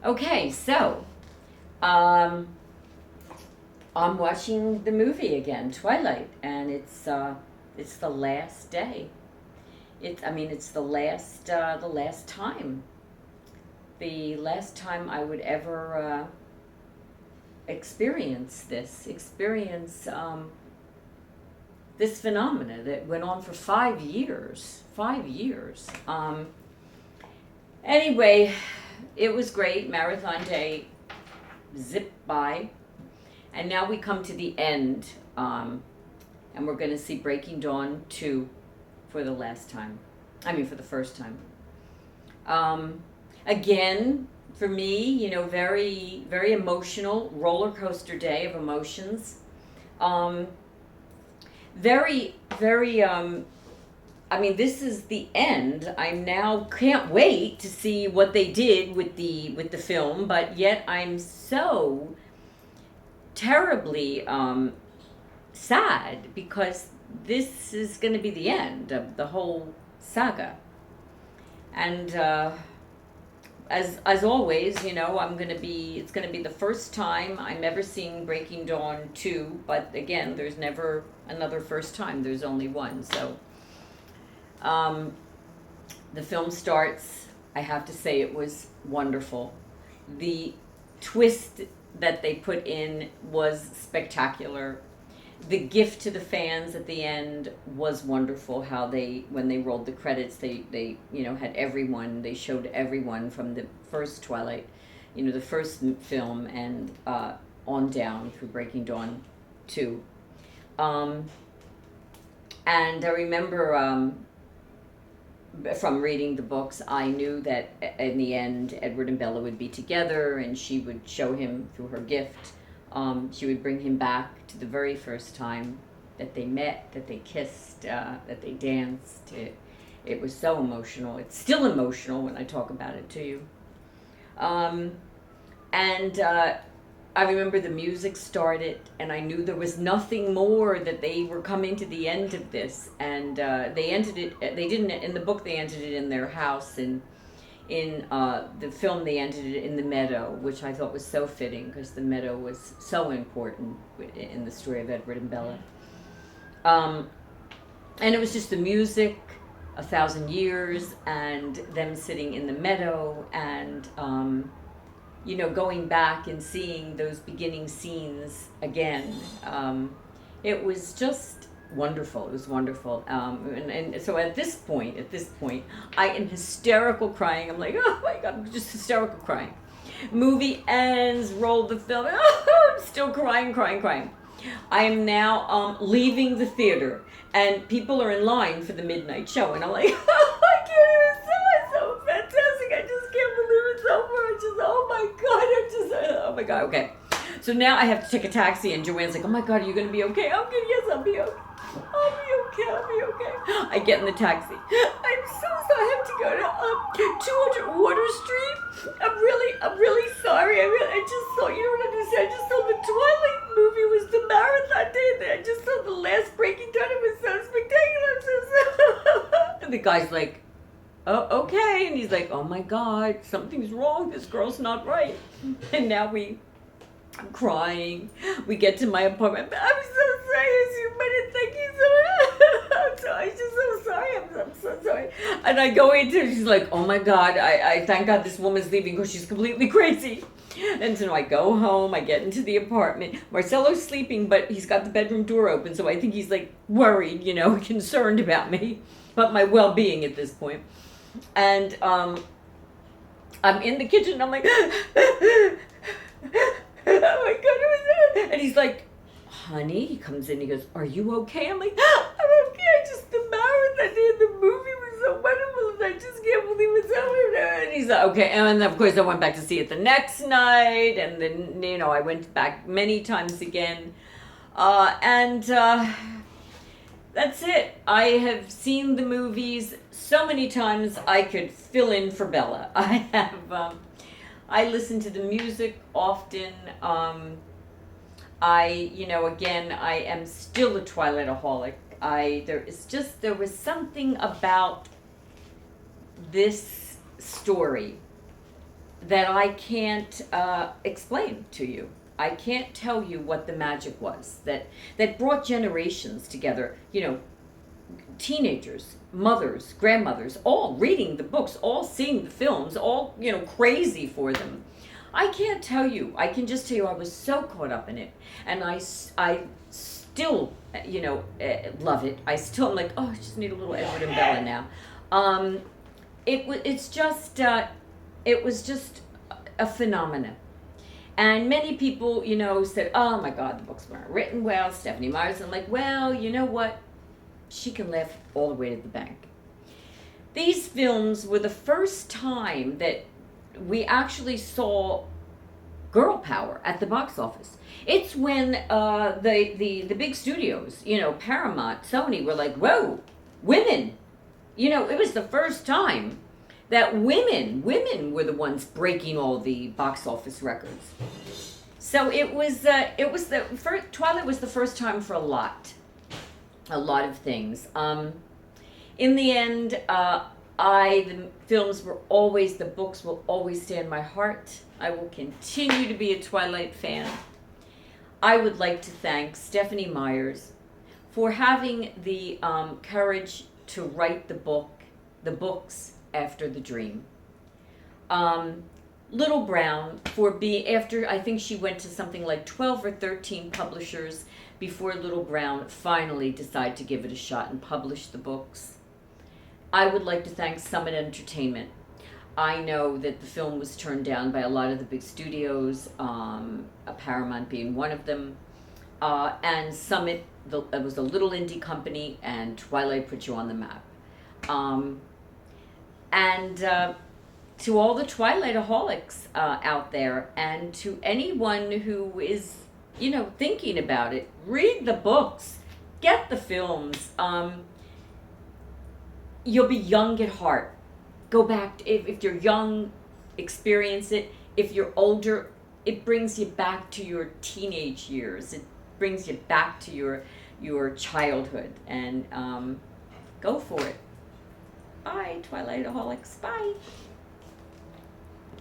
Okay, so um, I'm watching the movie again, Twilight, and it's the last day. It's the last time, the last time I would ever experience this phenomena that went on for 5 years. 5 years. Anyway, it was great. Marathon day zipped by. And now we come to the end, and we're going to see Breaking Dawn 2 for the last time. For the first time. Again, for me, very, very emotional roller coaster day of emotions. Um, very, very, this is the end. I now can't wait to see what they did with the film, but yet I'm so terribly sad because this is going to be the end of the whole saga. And as always, it's going to be the first time I'm ever seeing Breaking Dawn 2, but again, there's never another first time. There's only one. So um, the film starts. I have to say it was wonderful. The twist that they put in was spectacular. The gift to the fans at the end was wonderful. How when they rolled the credits, they had everyone. They showed everyone from the first Twilight, the first film, and on down through Breaking Dawn 2. And I remember from reading the books, I knew that in the end, Edward and Bella would be together, and she would show him through her gift. She would bring him back to the very first time that they met, that they kissed, that they danced. It was so emotional. It's still emotional when I talk about it to you. And I remember the music started, and I knew there was nothing more, that they were coming to the end of this. And they ended it, they didn't, in the book, they ended it in their house, and in the film they ended it in the meadow, which I thought was so fitting because the meadow was so important in the story of Edward and Bella. And it was just the music, 1,000 years, and them sitting in the meadow, and going back and seeing those beginning scenes again. It was just wonderful. It was wonderful. And so at this point, I am hysterical crying. I'm like, oh my God, I'm just hysterical crying. Movie ends, roll the film. I'm still crying. I am now leaving the theater, and people are in line for the midnight show, and I'm like, oh, I can't even say it's so fantastic. I just can't believe it's over. Oh my God, okay. So now I have to take a taxi, and Joanne's like, oh my God, are you going to be okay? I'm good, yes, I'll be okay. I'll be okay. I get in the taxi. I'm so sorry. I have to go to 200 Water Street. I'm really sorry. I just saw, you don't understand. I just saw the Twilight movie was the marathon day. I just saw the last Breaking Dawn. It was so spectacular. I'm so sorry. And the guy's like, oh, okay. And he's like, oh my God, something's wrong. This girl's not right. And now I'm crying. We get to my apartment. I'm so sorry, thank you so much. I'm just so sorry. I'm so sorry. And I go into, she's like, oh my God, I thank God this woman's leaving because she's completely crazy. And so I go home, I get into the apartment. Marcelo's sleeping, but he's got the bedroom door open, so I think he's like worried, concerned about me, about my well-being at this point. And I'm in the kitchen, and I'm like, oh my God, and he's like, honey, he comes in, he goes, are you okay? I'm like, I'm okay, the marathon day of the movie was so wonderful, and I just can't believe it's over. And he's like, okay, and of course I went back to see it the next night, and then, I went back many times again, and that's it. I have seen the movies so many times I could fill in for Bella. I listen to the music often. I am still a Twilightaholic. There was something about this story that I can't explain to you. I can't tell you what the magic was that brought generations together. You know, teenagers, mothers, grandmothers, all reading the books, all seeing the films, all, you know, crazy for them. I can't tell you. I can just tell you I was so caught up in it. And I still, you know, love it. I still am like, oh, I just need a little Edward and Bella now. It's just, it was just a phenomenon. And many people, you know, said, oh my God, the books weren't written well, Stephanie Myers. I'm like, well, you know what? She can laugh all the way to the bank. These films were the first time that we actually saw girl power at the box office. It's when the big studios, you know, Paramount, Sony, were like, whoa, women. You know, it was the first time that women were the ones breaking all the box office records. So it was the first, Twilight was the first time for a lot of things. In the end, the films were always, the books will always stay in my heart. I will continue to be a Twilight fan. I would like to thank Stephanie Myers for having the courage to write the books after the dream. Little Brown for being, after I think she went to something like 12 or 13 publishers before Little Brown finally decided to give it a shot and publish the books. I would like to thank Summit Entertainment. I know that the film was turned down by a lot of the big studios, Paramount being one of them, and Summit, it was a little indie company, and Twilight put you on the map. To all the Twilight-aholics out there, and to anyone who is, you know, thinking about it, read the books, get the films. You'll be young at heart. Go back, if you're young, experience it. If you're older, it brings you back to your teenage years. It brings you back to your childhood, and go for it. Bye, Twilight-aholics. Bye.